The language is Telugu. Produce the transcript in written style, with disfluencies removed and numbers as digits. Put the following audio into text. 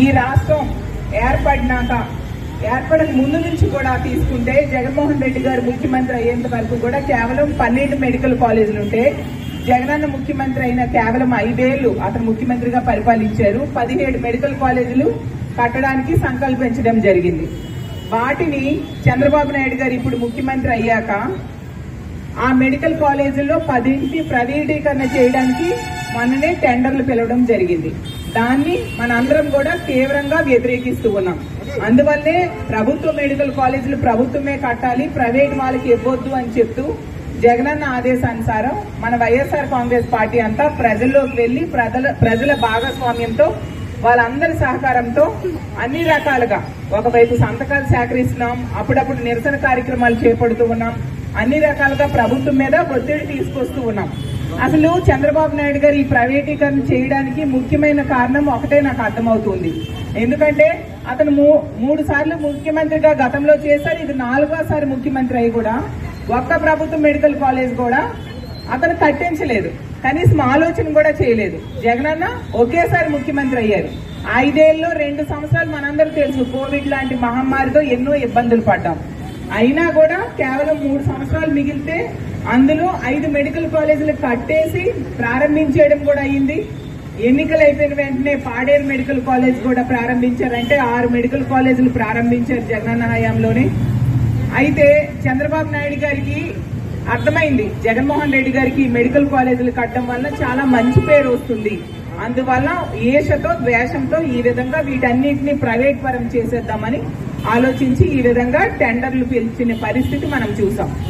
ఈ రాష్ట్రం ఏర్పడక ముందు నుంచి కూడా తీసుకుంటే జగన్మోహన్ రెడ్డి గారు ముఖ్యమంత్రి అయ్యేంత వరకు కూడా కేవలం 12 మెడికల్ కాలేజీలు ఉంటే జగనన్న ముఖ్యమంత్రి అయిన కేవలం 5 ఏళ్లు అతను ముఖ్యమంత్రిగా పరిపాలించారు. 17 మెడికల్ కాలేజీలు కట్టడానికి సంకల్పించడం జరిగింది. వాటిని చంద్రబాబు నాయుడు గారు ఇప్పుడు ముఖ్యమంత్రి అయ్యాక ఆ మెడికల్ కాలేజీల్లో 10 ప్రైవేటీకరణ చేయడానికి మననే టెండర్లు పిలవడం జరిగింది. దాన్ని మనందరం కూడా తీవ్రంగా వ్యతిరేకిస్తూ ఉన్నాం. అందువల్లే ప్రభుత్వ మెడికల్ కాలేజీలు ప్రభుత్వమే కట్టాలి, ప్రైవేట్ వాళ్ళకి ఇవ్వద్దు అని చెప్తూ జగనన్న ఆదేశానుసారం మన వైఎస్ఆర్ కాంగ్రెస్ పార్టీ అంతా ప్రజల్లోకి వెళ్లి ప్రజల భాగస్వామ్యంతో వాళ్ళందరి సహకారంతో అన్ని రకాలుగా ఒకవైపు సంతకాలు సేకరిస్తున్నాం, అప్పుడప్పుడు నిరసన కార్యక్రమాలు చేపడుతూ ఉన్నాం, అన్ని రకాలుగా ప్రభుత్వం మీద ఒత్తిడి తీసుకొస్తూ ఉన్నాం. అసలు చంద్రబాబు నాయుడు గారు ఈ ప్రైవేటీకరణ చేయడానికి ముఖ్యమైన కారణం ఒకటే నాకు అర్థమవుతుంది. ఎందుకంటే అతను 3 సార్లు ముఖ్యమంత్రిగా గతంలో చేశారు. ఇది 4వ ముఖ్యమంత్రి అయి కూడా ఒక్క ప్రభుత్వ మెడికల్ కాలేజ్ కూడా అతను కట్టించలేదు, కనీసం ఆలోచన కూడా చేయలేదు. జగనన్న ఒకేసారి ముఖ్యమంత్రి అయ్యారు. 5 ఏళ్ళలో 2 సంవత్సరాలు మనందరూ తెలుసు, కోవిడ్ లాంటి మహమ్మారితో ఎన్నో ఇబ్బందులు పడ్డాం. అయినా కూడా కేవలం 3 సంవత్సరాలు మిగిలితే అందులో 5 మెడికల్ కాలేజీలు కట్టేసి ప్రారంభించేయడం కూడా అయింది. ఎన్నికలు అయిపోయిన వెంటనే పాడేరు మెడికల్ కాలేజ్ కూడా ప్రారంభించారంటే 6 మెడికల్ కాలేజీలు ప్రారంభించారు జగనన్న హయాంలోనే. అయితే చంద్రబాబు నాయుడు గారికి అర్థమైంది, జగన్మోహన్ రెడ్డి గారికి మెడికల్ కాలేజీలు కట్టడం వల్ల చాలా మంచి పేరు వస్తుంది, అందువల్ల ఈర్ష్యతో ద్వేషంతో ఈ విధంగా వీటన్నిటిని ప్రైవేట్ పరం చేసేద్దామని ఆలోచించి ఈ విధంగా టెండర్లు పిలిచిన పరిస్థితి మనం చూసాం.